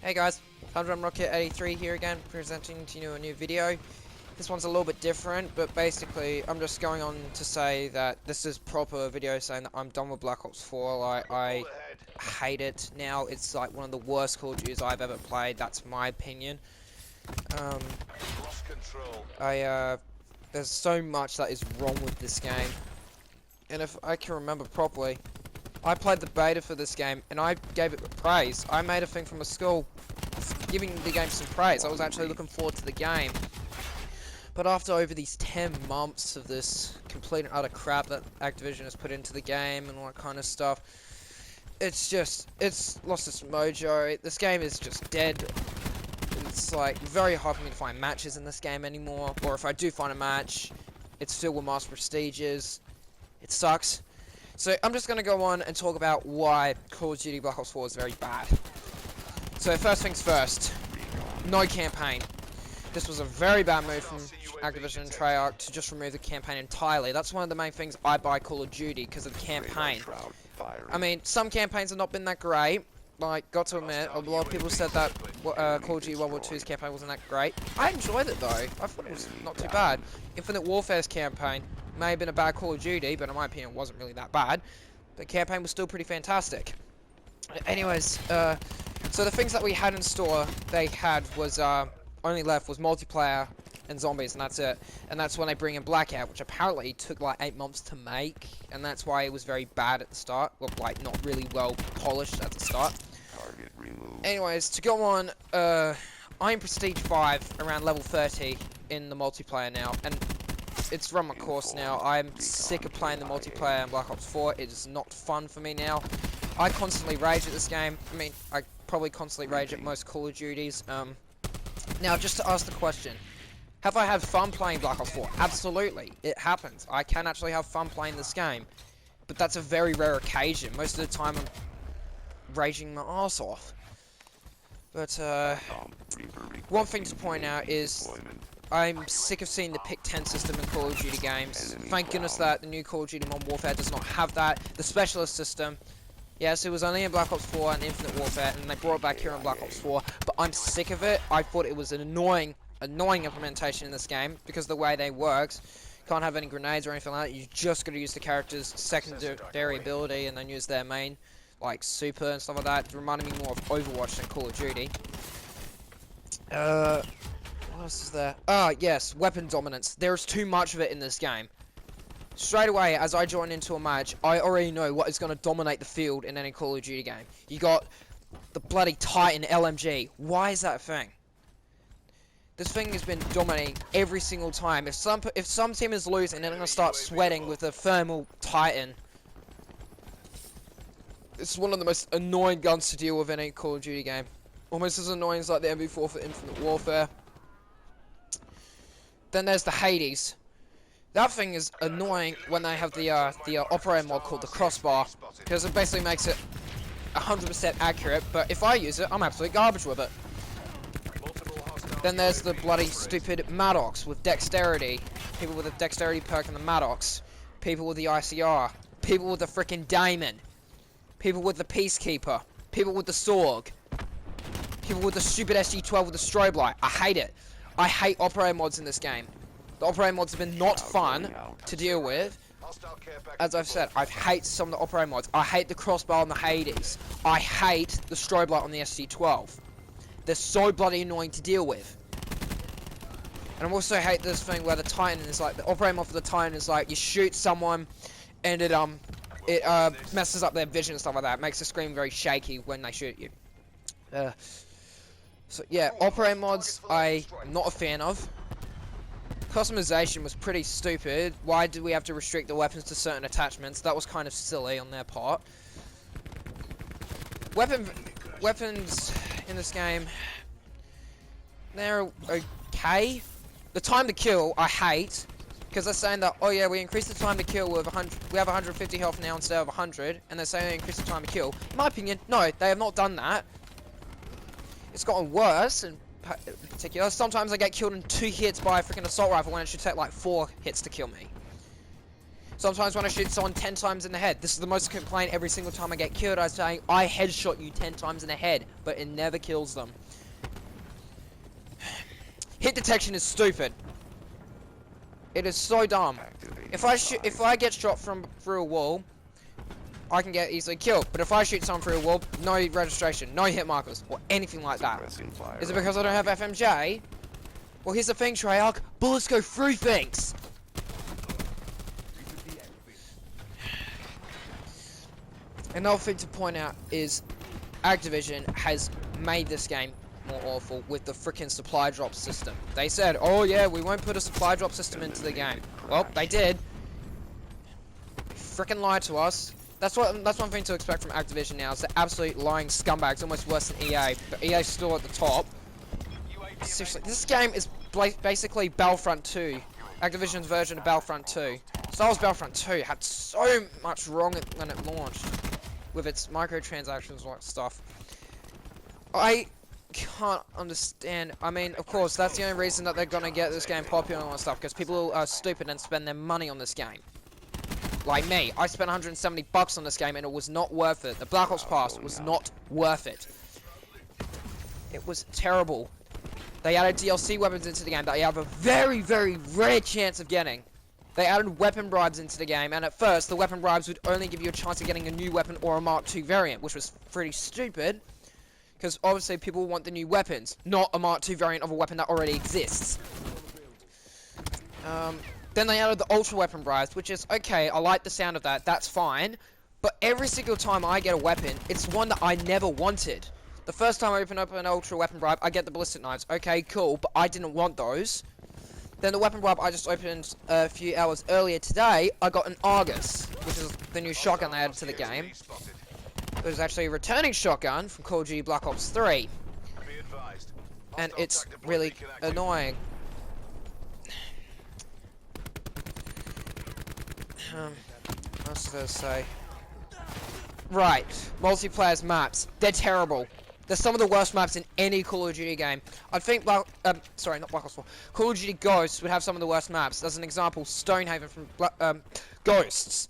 Hey guys, Rocket83 here again, presenting to you a new video. This one's a little bit different, but basically I'm just going on to say that this is proper video saying that I'm done with Black Ops 4. Like, I hate it now. It's like one of the worst Call of Duties I've ever played. That's my opinion. There's so much that is wrong with this game, and if I can remember properly, I played the beta for this game, and I gave it praise. I made a thing from a school giving the game some praise. I was actually looking forward to the game. But after over these 10 months of this complete and utter crap that Activision has put into the game and all that kind of stuff, it's lost its mojo. This game is just dead. It's like very hard for me to find matches in this game anymore, or if I do find a match, it's filled with mass prestiges. It sucks. So I'm just going to go on and talk about why Call of Duty Black Ops 4 is very bad. So first things first, no campaign. This was a very bad move from Activision and Treyarch to just remove the campaign entirely. That's one of the main things I buy Call of Duty, because of the campaign. I mean, some campaigns have not been that great. Like, got to admit, a lot of people said that Call of Duty World War II's campaign wasn't that great. I enjoyed it though. I thought it was not too bad. Infinite Warfare's campaign may have been a bad Call of Duty, but in my opinion it wasn't really that bad. The campaign was still pretty fantastic. Anyways, so the things that we had in store, they had was, only left was multiplayer and zombies, and that's it. And that's when they bring in Blackout, which apparently took like 8 months to make, and that's why it was very bad at the start. Well, like, not really well polished at the start. Target removed. Anyways, to go on, I'm Prestige 5, around level 30 in the multiplayer now, and it's run my course now. I'm sick of playing the multiplayer in Black Ops 4. It is not fun for me now. I constantly rage at this game. I mean, I probably constantly rage at most Call of Duties. Now, just to ask the question, have I had fun playing Black Ops 4? Absolutely, it happens. I can actually have fun playing this game, but that's a very rare occasion. Most of the time, I'm raging my ass off. But, one thing to point out is I'm sick of seeing the pick 10 system in Call of Duty games. Thank goodness that the new Call of Duty Modern Warfare does not have that. The specialist system, yes, it was only in Black Ops 4 and Infinite Warfare, and they brought it back here in Black Ops 4, but I'm sick of it. I thought it was an annoying implementation in this game, because the way they works, can't have any grenades or anything like that. You just gotta use the character's secondary ability and then use their main, like super and stuff like that. It reminded me more of Overwatch than Call of Duty. What else is there? Ah, yes, weapon dominance. There's too much of it in this game. Straight away, as I join into a match, I already know what is going to dominate the field in any Call of Duty game. You got the bloody Titan LMG. Why is that a thing? This thing has been dominating every single time. If some team is losing, they're going to start sweating with a thermal Titan. It's one of the most annoying guns to deal with in any Call of Duty game. Almost as annoying as like the MV4 for Infinite Warfare. Then there's the Hades. That thing is annoying when they have the operator mod called the crossbar, because it basically makes it 100% accurate, but if I use it, I'm absolute garbage with it. Then there's the bloody stupid Maddox with dexterity. People with the dexterity perk and the Maddox. People with the ICR. People with the frickin' Daemon. People with the Peacekeeper. People with the Sorg. People with the stupid SG-12 with the strobe light. I hate it. I hate operator mods in this game. The operator mods have been not fun to deal with. As I've said, I hate some of the operator mods. I hate the crossbar on the Hades. I hate the strobe light on the SG-12. They're so bloody annoying to deal with. And I also hate this thing where the Titan is like, the operator mod for the Titan is like, you shoot someone and it messes up their vision and stuff like that. It makes the screen very shaky when they shoot you. So yeah, operator mods I'm not a fan of. Customization was pretty stupid. Why did we have to restrict the weapons to certain attachments? That was kind of silly on their part. Weapons in this game, they're okay. The time to kill, I hate, because they're saying that, oh yeah, we increased the time to kill with 100. We have 150 health now instead of 100, and they're saying they increased the time to kill. In my opinion, no, they have not done that. It's gotten worse in particular. Sometimes I get killed in 2 hits by a freaking assault rifle when it should take like 4 hits to kill me. Sometimes when I shoot someone 10 times in the head, this is the most complaint every single time I get killed. I say, I headshot you 10 times in the head, but it never kills them. Hit detection is stupid. It is so dumb. If I get shot through a wall, I can get easily killed. But if I shoot someone through a wall, no registration, no hit markers, or anything like that. Is it because I don't have FMJ? Well, here's the thing, Treyarch. Bullets go through things. Another thing to point out is Activision has made this game more awful with the frickin' supply drop system. They said, oh yeah, we won't put a supply drop system into the game. Well, they did. Frickin' lied to us. That's one thing to expect from Activision now, is the absolute lying scumbags, almost worse than EA. But EA's still at the top. Seriously, this game is basically Battlefront 2. Activision's version of Battlefront 2. Star Wars Battlefront 2 had so much wrong when it launched, with its microtransactions and stuff. I can't understand. I mean, of course, that's the only reason that they're gonna get this game popular and stuff, because people are stupid and spend their money on this game. Like me, I spent 170 bucks on this game and it was not worth it. The Black Ops Pass was not worth it. It was terrible. They added DLC weapons into the game that you have a very, very rare chance of getting. They added weapon bribes into the game, and at first, the weapon bribes would only give you a chance of getting a new weapon or a Mark II variant, which was pretty stupid. Because obviously people want the new weapons, not a Mark II variant of a weapon that already exists. Then they added the Ultra Weapon bribes, which is, okay, I like the sound of that, that's fine. But every single time I get a weapon, it's one that I never wanted. The first time I open up an Ultra Weapon bribe, I get the ballistic knives. Okay, cool, but I didn't want those. Then the weapon bribe I just opened a few hours earlier today, I got an Argus, which is the new shotgun they added to the game. It was actually a returning shotgun from Call of Duty Black Ops 3. And it's really annoying. What else was I gonna say? Right, multiplayer's maps. They're terrible. They're some of the worst maps in any Call of Duty game. I think, sorry, not Black Ops 4. Call of Duty Ghosts would have some of the worst maps. As an example, Stonehaven from Ghosts.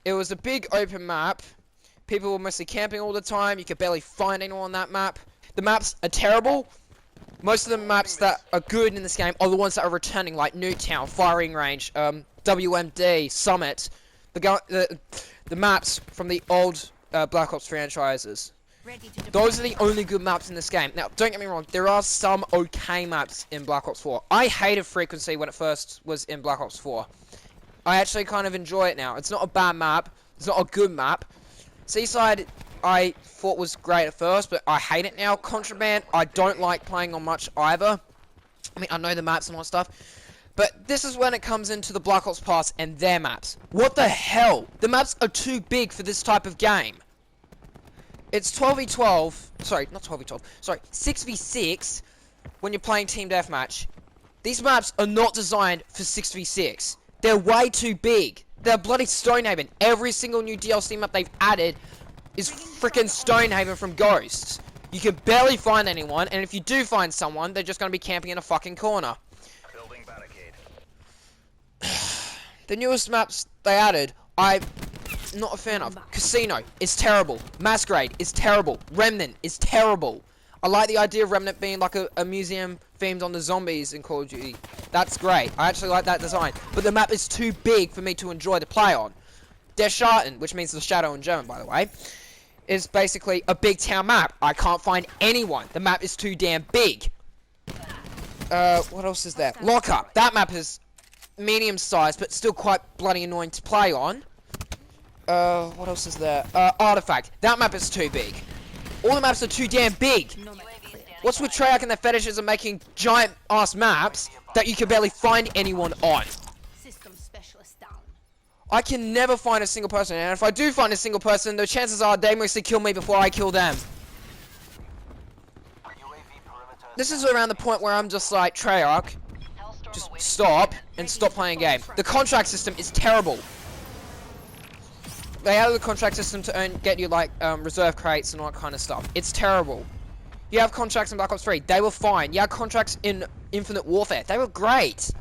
It was a big open map. People were mostly camping all the time. You could barely find anyone on that map. The maps are terrible. Most of the maps that are good in this game are the ones that are returning, like Newtown, Firing Range, WMD, Summit. The maps from the old Black Ops franchises. Those are the only good maps in this game. Now, don't get me wrong, there are some okay maps in Black Ops 4. I hated Frequency when it first was in Black Ops 4. I actually kind of enjoy it now. It's not a bad map. It's not a good map. Seaside, I thought was great at first, but I hate it now. Contraband, I don't like playing on much either. I mean, I know the maps and all that stuff. But this is when it comes into the Black Ops Pass and their maps. What the hell? The maps are too big for this type of game. It's 12v12. Sorry, not 12v12. Sorry, 6v6 when you're playing Team Deathmatch. These maps are not designed for 6v6. They're way too big. They're bloody Stonehaven. Every single new DLC map they've added is freaking Stonehaven from Ghosts. You can barely find anyone, and if you do find someone, they're just going to be camping in a fucking corner. Building barricade. The newest maps they added, I'm not a fan of. Casino is terrible. Masquerade is terrible. Remnant is terrible. I like the idea of Remnant being like a museum themed on the zombies in Call of Duty. That's great. I actually like that design. But the map is too big for me to enjoy to play on. Der Schatten, which means the shadow in German, by the way, is basically a big town map. I can't find anyone. The map is too damn big. What else is there? Lockup. That map is medium sized, but still quite bloody annoying to play on. What else is there? Artifact. That map is too big. All the maps are too damn big. What's with Treyarch and their fetishes of making giant ass maps that you can barely find anyone on? System specialist down. I can never find a single person, and if I do find a single person, the chances are they mostly kill me before I kill them. This is around the point where I'm just like, Treyarch, just stop and stop playing game. The contract system is terrible. They added the contract system to get you like reserve crates and all that kind of stuff. It's terrible. You have contracts in Black Ops 3. They were fine. You had contracts in Infinite Warfare. They were great.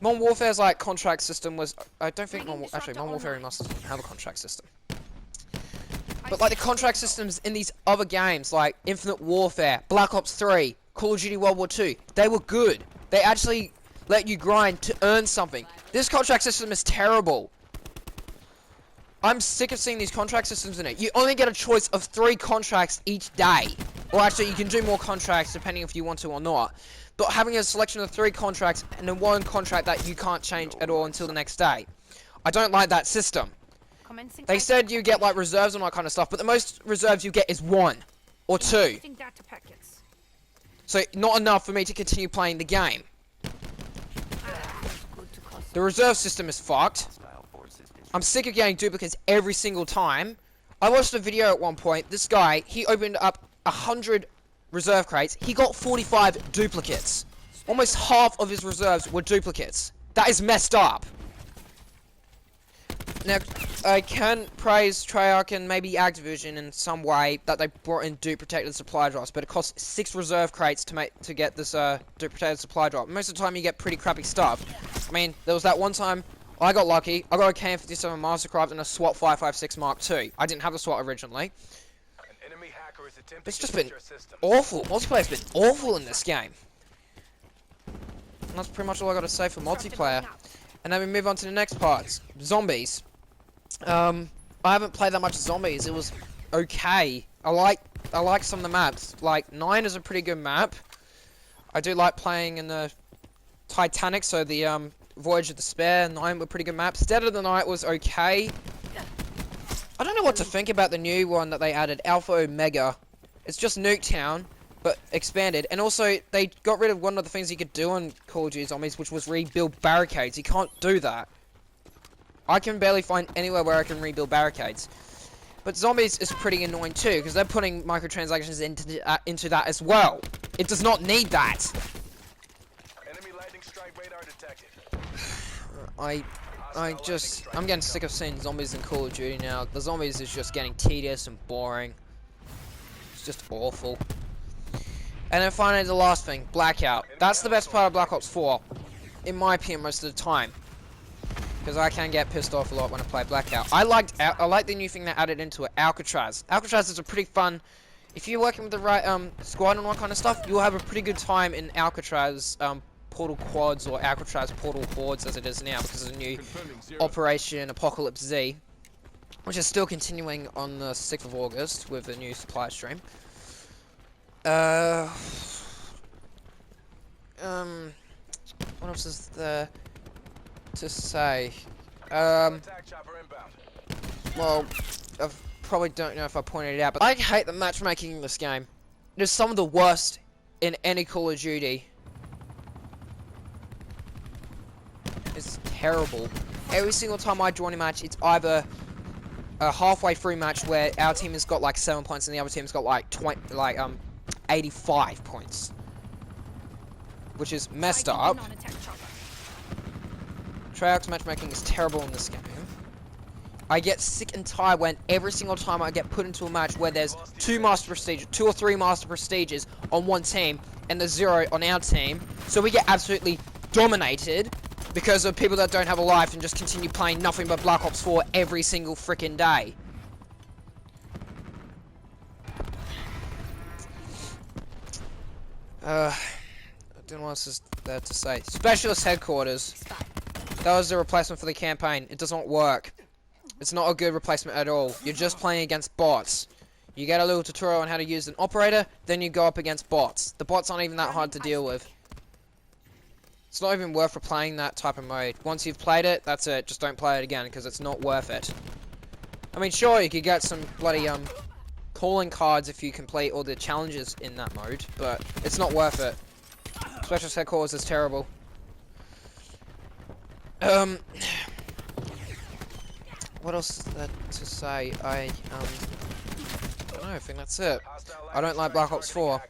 Modern Warfare's like contract system was. I don't think Bringing Modern disruptor Warfare online. must have a contract system. But like the contract systems in these other games, like Infinite Warfare, Black Ops 3, Call of Duty World War 2, they were good. They actually let you grind to earn something. This contract system is terrible. I'm sick of seeing these contract systems in it. You only get a choice of 3 contracts each day. Or actually, you can do more contracts depending if you want to or not. But having a selection of 3 contracts and then 1 contract that you can't change at all until the next day. I don't like that system. Commencing They said you get like reserves and all that kind of stuff, but the most reserves you get is 1 or 2. Encrypting data packets. So not enough for me to continue playing the game. Good to cost. The reserve system is fucked. I'm sick of getting duplicates every single time. I watched a video at one point. This guy, he opened up 100 reserve crates. He got 45 duplicates. Almost half of his reserves were duplicates. That is messed up. Now, I can praise Treyarch and maybe Activision in some way that they brought in dupe protected supply drops, but it costs 6 reserve crates to get this dupe protected supply drop. Most of the time you get pretty crappy stuff. I mean, there was that one time I got lucky. I got a KN-57 Mastercraft and a SWAT 556 Mark II. I didn't have the SWAT originally. It's just been awful. Multiplayer's been awful in this game. And that's pretty much all I got to say for multiplayer. And then we move on to the next parts. Zombies. I haven't played that much Zombies. It was okay. I like some of the maps. Like 9 is a pretty good map. I do like playing in the Titanic, so the Voyage of Despair. 9 were pretty good maps. Dead of the Night was okay. I don't know what to think about the new one that they added, Alpha Omega. It's just Nuketown, but expanded. And also, they got rid of one of the things you could do on Call of Duty Zombies, which was rebuild barricades. You can't do that. I can barely find anywhere where I can rebuild barricades. But Zombies is pretty annoying too, because they're putting microtransactions into that as well. It does not need that. Enemy lightning strike radar detected. I'm getting sick of seeing Zombies in Call of Duty now. The Zombies is just getting tedious and boring. It's just awful. And then finally the last thing, Blackout. That's the best part of Black Ops 4, in my opinion, most of the time. Because I can get pissed off a lot when I play Blackout. I like the new thing they added into it, Alcatraz. Alcatraz is a pretty fun. If you're working with the right squad and all kind of stuff, you'll have a pretty good time in Alcatraz Portal Quads or Alcatraz Portal Hordes as it is now, because of the new Operation Apocalypse Z, which is still continuing on the 6th of August with the new supply stream. What else is there to say? Well, I probably don't know if I pointed it out, but I hate the matchmaking in this game. It is some of the worst in any Call of Duty. It's terrible. Every single time I join a match, it's either a halfway through match where our team has got like 7 points and the other team's got like 85 points, which is messed up. Treyarch's matchmaking is terrible in this game. I get sick and tired when every single time I get put into a match where there's 2 or 3 master prestiges on one team and there's 0 on our team, so we get absolutely dominated because of people that don't have a life and just continue playing nothing but Black Ops 4 every single frickin' day. I don't know what else is there to say. Specialist Headquarters. That was the replacement for the campaign. It does not work. It's not a good replacement at all. You're just playing against bots. You get a little tutorial on how to use an operator, then you go up against bots. The bots aren't even that hard to deal with. It's not even worth replaying that type of mode. Once you've played it, that's it. Just don't play it again, because it's not worth it. I mean, sure, you could get some bloody, calling cards if you complete all the challenges in that mode, but it's not worth it. Specialist Headquarters is terrible. What else is there to say? I don't know, I think that's it. I don't like Black Ops 4.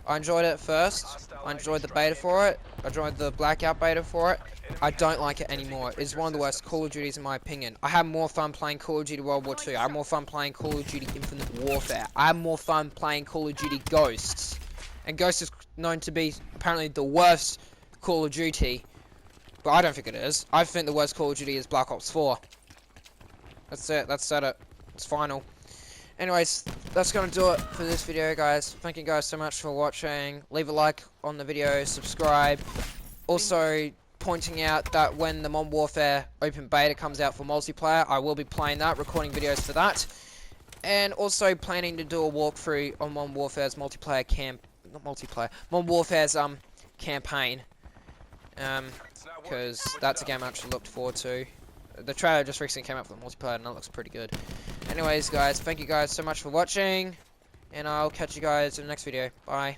I enjoyed it at first. I enjoyed the beta for it. I enjoyed the Blackout beta for it. I don't like it anymore. It's one of the worst Call of Duties in my opinion. I had more fun playing Call of Duty World War II. I had more fun playing Call of Duty Infinite Warfare. I had more fun playing Call of Duty Ghosts. And Ghosts is known to be apparently the worst Call of Duty. But I don't think it is. I think the worst Call of Duty is Black Ops 4. That's it. That's said it. It's final. Anyways, that's going to do it for this video, guys. Thank you guys so much for watching. Leave a like on the video, subscribe. Also, pointing out that when the Modern Warfare Open Beta comes out for multiplayer, I will be playing that, recording videos for that. And also planning to do a walkthrough on Modern Warfare's Modern Warfare's campaign. Because that's a game I actually looked forward to. The trailer just recently came out for the multiplayer and that looks pretty good. Anyways, guys, thank you guys so much for watching. And I'll catch you guys in the next video. Bye.